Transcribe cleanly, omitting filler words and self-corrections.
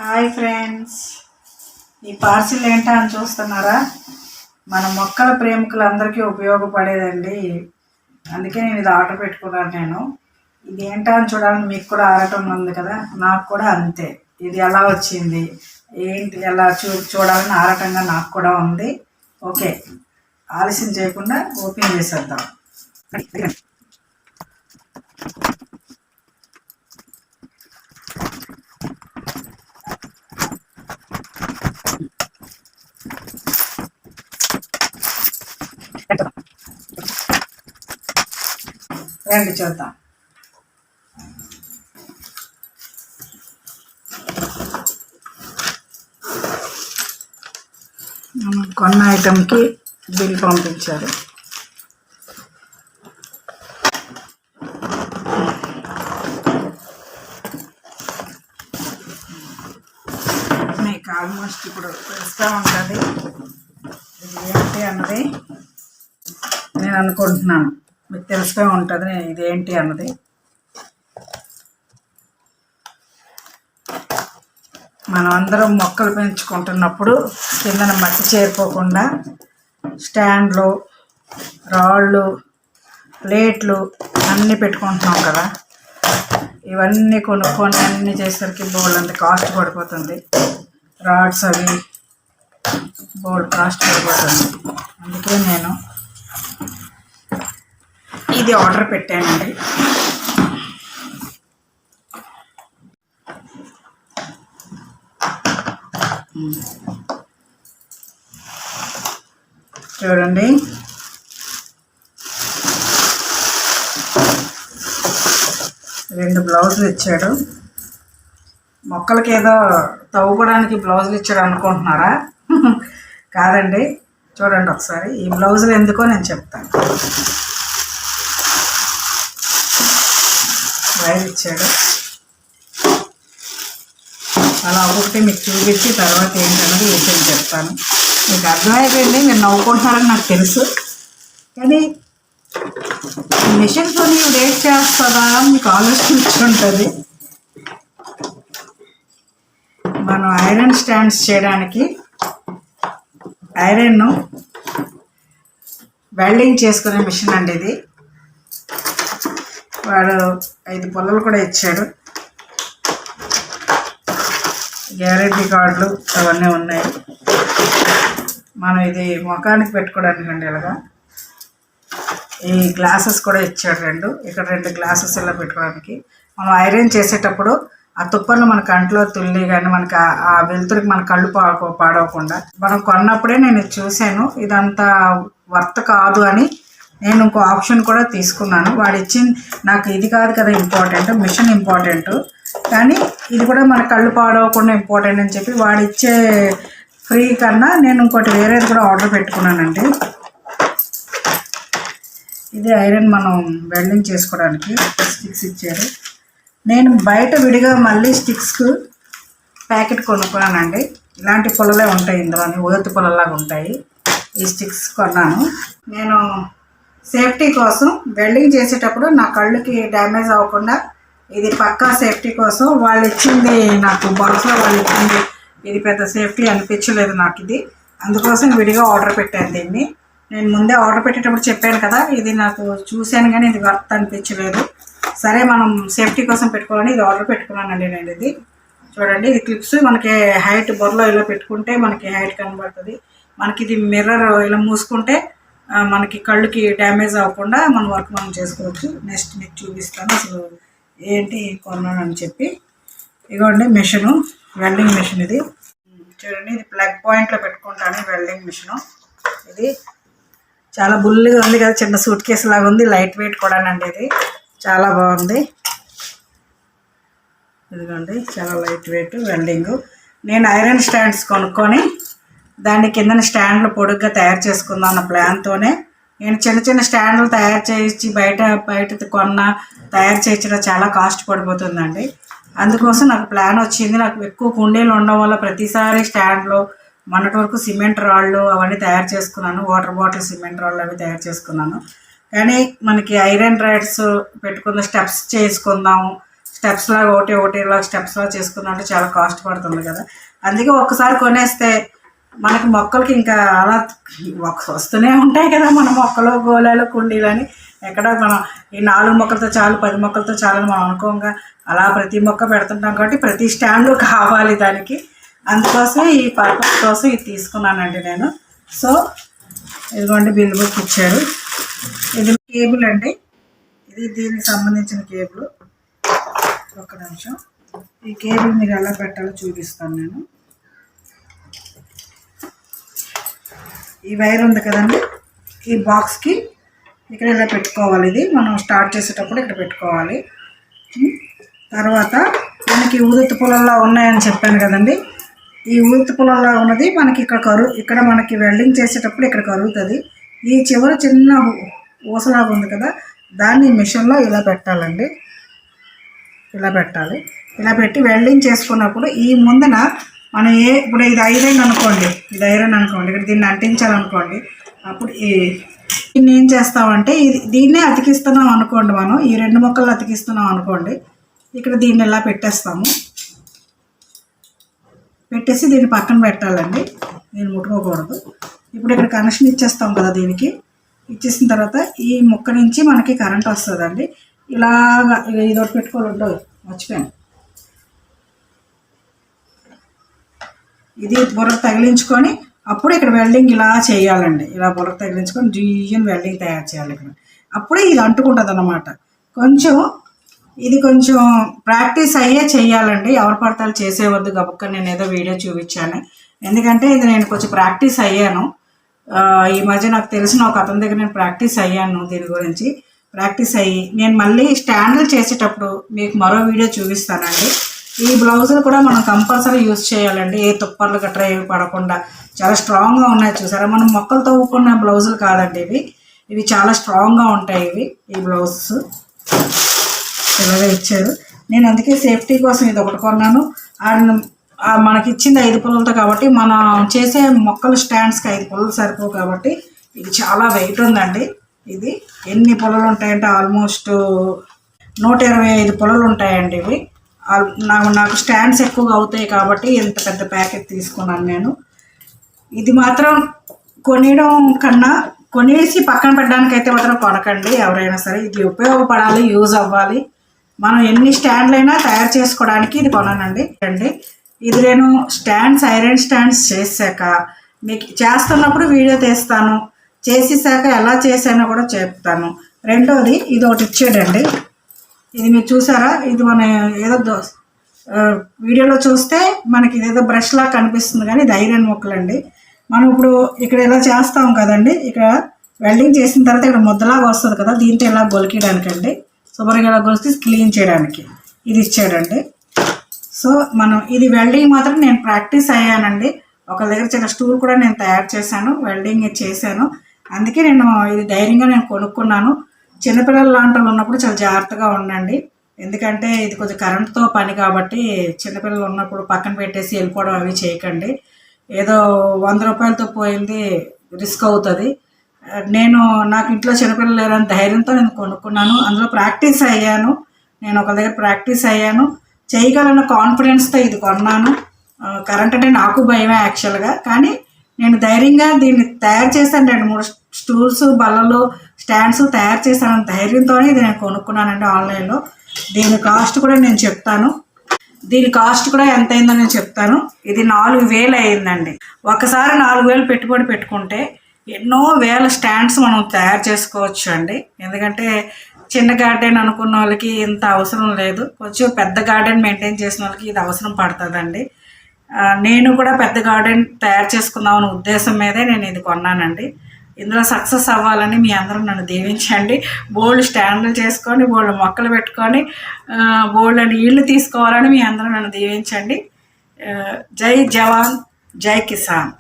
Hi friends, ఈ parcel ఏంటా అని చూస్తున్నారా? మన మొక్కల ప్రేమికులందరికీ ఉపయోగపడేదండి. అందుకే నేను ఇది ఆర్డర్ పెట్టుకున్నాను. ఇది ఏంటా అని చూడాలని మీకు కూడా ఆరాటం ఉంది కదా, నాకు కూడా అంతే. ఇది ఎలా వచ్చింది ఏంటి ఎలా చూడాలని ఆరాటంగా నాకు కూడా ఉంది. ఓకే, ఆలస్యం చేయకుండా ఓపెన్ చేసేద్దాం. రండి చూద్దాం. కొన్న ఐటెంకి బిల్ పంపించారు. మీకు ఆల్మోస్ట్ ఇప్పుడు తెలుస్తూ ఉంటుంది ఇది ఏంటి అన్నది. నేను అనుకుంటున్నాను మీకు తెలుస్తూ ఉంటుంది ఇదేంటి అన్నది. మనం అందరం మొక్కలు పెంచుకుంటున్నప్పుడు కిందన మట్టి చేరిపోకుండా స్టాండ్లు, రాళ్ళు, ప్లేట్లు అన్నీ పెట్టుకుంటున్నాం కదా. ఇవన్నీ కొనుక్కొని అన్నీ చేసేసరికి బోల్డ్ అంత కాస్ట్ పడిపోతుంది. రాడ్స్ అవి బోల్డ్ కాస్ట్ పడిపోతుంది. అందుకే నేను ఇది ఆర్డర్ పెట్టానండి. చూడండి, రెండు బ్లౌజులు ఇచ్చాడు. మొక్కలకి ఏదో తవ్వుకోవడానికి బ్లౌజులు ఇచ్చాడు అనుకుంటున్నారా? కాదండి, చూడండి ఒకసారి. ఈ బ్లౌజులు ఎందుకో నేను చెప్తాను. వైర్ ఇచ్చాడు. అలా ఒకటి మీకు చూపించి తర్వాత ఏంటన్నది ఏంటని చెప్తాను. మీకు అర్థమైపోయింది, మీరు నవ్వుకుంటున్నారని నాకు తెలుసు. కానీ మిషన్తో వేస్ట్ చేస్తుందా మీకు ఆలోచించుంటుంది. మనం ఐరన్ స్టాండ్స్ చేయడానికి ఐరన్ను వెల్డింగ్ చేసుకునే మిషన్ అండి ఇది. వాడు 5 పుల్లలు కూడా ఇచ్చాడు. గ్యారెంటీ కార్డులు అవన్నీ ఉన్నాయి. మనం ఇది ముఖానికి పెట్టుకోవడానికి అండి. ఇలాగా ఈ గ్లాసెస్ కూడా ఇచ్చాడు 2. ఇక్కడ 2 గ్లాసెస్ ఇలా పెట్టుకోవడానికి. మనం ఐరన్ చేసేటప్పుడు ఆ తుప్పర్లు మన కంట్లో తుల్లి కానీ మనకి ఆ వెలుతురికి మన కళ్ళు పాడవకుండా మనం కొన్నప్పుడే నేను చూశాను. ఇదంతా వర్త్ కాదు అని నేను ఇంకో ఆప్షన్ కూడా తీసుకున్నాను. వాడు ఇచ్చింది నాకు ఇది కాదు కదా ఇంపార్టెంట్, మిషన్ ఇంపార్టెంట్, కానీ ఇది కూడా మన కళ్ళు పాడవకుండా ఇంపార్టెంట్ అని చెప్పి వాడు ఇచ్చే ఫ్రీ కన్నా నేను ఇంకోటి వేరేది కూడా ఆర్డర్ పెట్టుకున్నానండి. ఇది ఐరన్ మనం వెల్డింగ్ చేసుకోవడానికి స్టిక్స్ ఇచ్చారు. నేను బయట విడిగా మళ్ళీ స్టిక్స్కు ప్యాకెట్ కొనుక్కున్నానండి. ఇలాంటి పుల్లలే ఉంటాయి, ఇందులోని ఉదత్తి పుల్లలాగా ఉంటాయి. ఈ స్టిక్స్ కొన్నాను నేను సేఫ్టీ కోసం. వెల్డింగ్ చేసేటప్పుడు నా కళ్ళుకి డ్యామేజ్ అవ్వకుండా ఇది పక్కా సేఫ్టీ కోసం వాళ్ళు ఇచ్చింది. నాకు బాక్స్లో వాళ్ళు ఇచ్చింది ఇది పెద్ద సేఫ్టీ అనిపించలేదు నాకు ఇది. అందుకోసం విడిగా ఆర్డర్ పెట్టాను దీన్ని. నేను ముందే ఆర్డర్ పెట్టేటప్పుడు చెప్పాను కదా, ఇది నాకు చూశాను కానీ ఇది వర్త్ అనిపించలేదు. సరే మనం సేఫ్టీ కోసం పెట్టుకోవాలని ఇది ఆర్డర్ పెట్టుకున్నానండి నేను. ఇది చూడండి, ఇది క్లిప్స్ మనకి హైట్ బొర్రలో ఇలా పెట్టుకుంటే మనకి హైట్ కనబడుతుంది. మనకి ఇది మిర్రర్ ఇలా మూసుకుంటే మనకి కళ్ళుకి డ్యామేజ్ అవ్వకుండా మన వర్క్ మనం చేసుకోవచ్చు. నెక్స్ట్ మీకు చూపిస్తాను అసలు ఏంటి కొన్నానని చెప్పి. ఇదిగోండి మిషను, వెల్డింగ్ మిషన్. ఇది చూడండి, ఇది ప్లగ్ పాయింట్లో పెట్టుకుంటాను వెల్డింగ్ మిషను. ఇది చాలా బుల్లిగా ఉంది కదా, చిన్న సూట్ కేసు లాగా ఉంది. లైట్ వెయిట్ కూడానండి, ఇది చాలా బాగుంది. ఇదిగోండి, చాలా లైట్ వెయిట్ వెల్డింగ్. నేను ఐరన్ స్టాండ్స్ కొనుక్కొని దాని కింద స్టాండ్లు పొడుగ్గా తయారు చేసుకుందాం అన్న ప్లాన్తోనే నేను చిన్న చిన్న స్టాండ్లు తయారు చేయించి బయట తయారు చేయించడం చాలా కాస్ట్ పడిపోతుందండి. అందుకోసం నాకు ప్లాన్ వచ్చింది. నాకు ఎక్కువ కుండీలు ఉండడం వల్ల ప్రతిసారి స్టాండ్లు మొన్నటి వరకు సిమెంట్ రాళ్ళు అవన్నీ తయారు చేసుకున్నాను. వాటర్ బాటిల్ సిమెంట్ రాళ్ళు అవి తయారు చేసుకున్నాను. కానీ మనకి ఐరన్ రాడ్స్ పెట్టుకుందాం, స్టెప్స్ చేసుకుందాము, స్టెప్స్ లాగా ఒకటి ఒకటి ఇలా స్టెప్స్ లాగా చేసుకుందామంటే చాలా కాస్ట్ పడుతుంది కదా. అందుకే ఒక్కసారి కొనేస్తే మనకి మొక్కలకి ఇంకా అలా వస్తూనే ఉంటాయి కదా మన మొక్కలు గోళాలు కుండీలని. ఎక్కడ మనం ఈ 4 మొక్కలతో చాలు 10 మొక్కలతో చాలని మనం అనుకోంగా, అలా ప్రతి మొక్క పెడుతుంటాం కాబట్టి ప్రతి స్టాండ్ కావాలి దానికి. అందుకోసం ఈ పర్పస్ కోసం ఇది తీసుకున్నానండి నేను. సో ఇదిగోండి బిల్ బుక్ ఇచ్చారు. ఇది కేబుల్ అండి, ఇది దీనికి సంబంధించిన కేబుల్. ఒక్క నిమిషం, ఈ కేబుల్ మీరు ఎలా పెట్టాలో చూపిస్తాను నేను. ఈ వైర్ ఉంది కదండి, ఈ బాక్స్కి ఇక్కడ ఇలా పెట్టుకోవాలి. ఇది మనం స్టార్ట్ చేసేటప్పుడు ఇక్కడ పెట్టుకోవాలి. తర్వాత మనకి ఊదెత్తి పుల్లల్లా ఉన్నాయని చెప్పాను కదండి, ఈ ఊదెత్తి పుల్లల్లా ఉన్నది మనకి ఇక్కడ మనకి వెల్డింగ్ చేసేటప్పుడు ఇక్కడ కరుగుతుంది. ఈ చివరి చిన్న ఊసలాగా ఉంది కదా, దాన్ని మిషన్లో ఇలా పెట్టాలండి. ఇలా పెట్టాలి. ఇలా పెట్టి వెల్డింగ్ చేసుకున్నప్పుడు ఈ ముందున మనం ఇప్పుడు ఇది ఐరన్ అనుకోండి, ఇక్కడ దీన్ని అంటించాలనుకోండి. అప్పుడు దీన్ని ఏం చేస్తామంటే దీన్నే అతికిస్తున్నాం అనుకోండి, మనం ఈ 2 మొక్కలు అతికిస్తున్నాం అనుకోండి, ఇక్కడ దీన్ని ఇలా పెట్టేస్తాము. పెట్టేసి దీన్ని పక్కన పెట్టాలండి, దీన్ని ముట్టుకోకూడదు. ఇప్పుడు ఇక్కడ కనెక్షన్ ఇచ్చేస్తాం కదా, దీనికి ఇచ్చేసిన తర్వాత ఈ మొక్క నుంచి మనకి కరెంట్ వస్తుందండి. ఇలాగా ఇదొకటి పెట్టుకోవాలండి, మర్చిపోయాను. ఇది బుర్రకు తగిలించుకొని అప్పుడు ఇక్కడ వెల్డింగ్ ఇలా చేయాలండి. ఇలా బుర్రకు తగిలించుకొని జీఎన్ వెల్డింగ్ తయారు చేయాలి ఇక్కడ. అప్పుడే ఇది అంటుకుంటుంది అన్నమాట. ఇది కొంచెం ప్రాక్టీస్ అయ్యే చేయాలండి. ఎవరు పడతారు చేసేవద్దు గబుక్క. నేను ఏదో వీడియో చూపించాను, ఎందుకంటే ఇది నేను కొంచెం ప్రాక్టీస్ అయ్యాను. ఈ మధ్య నాకు తెలిసిన ఒక అతని దగ్గర నేను ప్రాక్టీస్ అయ్యాను. దీని గురించి ప్రాక్టీస్ అయ్యి నేను మళ్ళీ స్టాండ్లు చేసేటప్పుడు మీకు మరో వీడియో చూపిస్తానండి. ఈ బ్లౌజులు కూడా మనం కంపల్సరీ యూజ్ చేయాలండి, ఏ తుప్పర్లు గట్రా ఏమి పడకుండా. చాలా స్ట్రాంగ్గా ఉన్నాయి చూసారా, మనం మొక్కలతో ఊపుకున్న బ్లౌజులు కాదండి ఇవి చాలా స్ట్రాంగ్గా ఉంటాయి. ఈ బ్లౌజెస్ ఇలాగే ఇచ్చారు. నేను అందుకే సేఫ్టీ కోసం ఇది ఒకటి కొన్నాను. అండ్ మనకి ఇచ్చింది 5 పుల్లలతో కాబట్టి మనం చేసే మొక్కలు స్టాండ్స్కి 5 పుల్లలు సరిపోవు కాబట్టి ఇది చాలా వెయిట్ ఉందండి. ఇది ఎన్ని పుల్లలు ఉంటాయంటే ఆల్మోస్ట్ 125 పుల్లలు ఉంటాయండి ఇవి. నాకు స్టాండ్స్ ఎక్కువగా అవుతాయి కాబట్టి ఇంత పెద్ద ప్యాకెట్ తీసుకున్నాను నేను. ఇది మాత్రం కొనేయడం కన్నా కొనేసి పక్కన పెట్టడానికి అయితే మాత్రం కొనకండి ఎవరైనా సరే. ఇది ఉపయోగపడాలి, యూజ్ అవ్వాలి. మనం ఎన్ని స్టాండ్లైనా తయారు చేసుకోవడానికి ఇది కొనానండి. ఇది నేను ఐరన్ స్టాండ్స్ చేశాక మీకు చేస్తున్నప్పుడు వీడియో తీస్తాను, చేసేసాక ఎలా చేశానో కూడా చెప్తాను. రెండోది ఇది ఒకటి ఇచ్చాడండి, ఇది మీరు చూసారా, ఇది మన ఏదో వీడియోలో చూస్తే మనకి ఇదేదో బ్రష్ లాగా కనిపిస్తుంది కానీ ఇది ఐరన్ ముక్కలండి. మనం ఇప్పుడు ఇక్కడ ఇలా చేస్తాం కదండి, ఇక్కడ వెల్డింగ్ చేసిన తర్వాత ఇక్కడ ముద్దలాగా వస్తుంది కదా, దీంతో ఇలా గొలికేయడానికండి, శుభ్రంగా ఇలా గొలిసి క్లీన్ చేయడానికి ఇది ఇచ్చాడండి. సో మనం ఇది వెల్డింగ్ మాత్రం నేను ప్రాక్టీస్ అయ్యానండి. ఒక దగ్గర చిన్న స్టూల్ కూడా నేను తయారు చేశాను, వెల్డింగ్ చేశాను. అందుకే నేను ఇది ధైర్యంగా నేను కొనుక్కున్నాను. చిన్నపిల్లలు లాంటి వాళ్ళు ఉన్నప్పుడు చాలా జాగ్రత్తగా ఉండండి, ఎందుకంటే ఇది కొంచెం కరెంటుతో పని కాబట్టి చిన్నపిల్లలు ఉన్నప్పుడు పక్కన పెట్టేసి వెళ్ళిపోవడం అవి చేయకండి. ఏదో 100 రూపాయలతో పోయింది రిస్క్ అవుతుంది. నాకు ఇంట్లో చిన్నపిల్లలు లేరని ధైర్యంతో నేను కొనుక్కున్నాను. అందులో ప్రాక్టీస్ అయ్యాను, నేను ఒక దగ్గర ప్రాక్టీస్ అయ్యాను, చేయగలన్న కాన్ఫిడెన్స్తో ఇది కొన్నాను. కరెంట్ అంటే నాకు భయమే యాక్చువల్గా, కానీ నేను ధైర్యంగా దీన్ని తయారు చేశాను. 2-3 స్టూల్స్, బల్లలు, స్టాండ్స్ తయారు చేశాను ధైర్యంతోనే ఇది నేను కొనుక్కున్నానండి ఆన్లైన్లో. దీని కాస్ట్ కూడా నేను చెప్తాను, దీని కాస్ట్ కూడా ఎంత అయిందో నేను చెప్తాను. ఇది 4000 అయిందండి. ఒకసారి 4000 పెట్టుబడి పెట్టుకుంటే ఎన్నో వేల స్టాండ్స్ మనం తయారు చేసుకోవచ్చు అండి. ఎందుకంటే చిన్న గార్డెన్ అనుకున్న వాళ్ళకి ఇంత అవసరం లేదు, కొంచెం పెద్ద గార్డెన్ మెయింటైన్ చేసిన వాళ్ళకి ఇది అవసరం పడుతుందండి. నేను కూడా పెద్ద గార్డెన్ తయారు చేసుకుందామనే ఉద్దేశం మీదే నేను ఇది కొన్నానండి. ఇందులో సక్సెస్ అవ్వాలని మీ అందరూ నన్ను దీవించండి. బోల్డ్ స్టాండ్లు చేసుకొని, బోల్డ్ మొక్కలు పెట్టుకొని, బోల్డ్ నీళ్లు తీసుకోవాలని మీ అందరూ నన్ను దీవించండి. జై జవాన్, జై కిసాన్.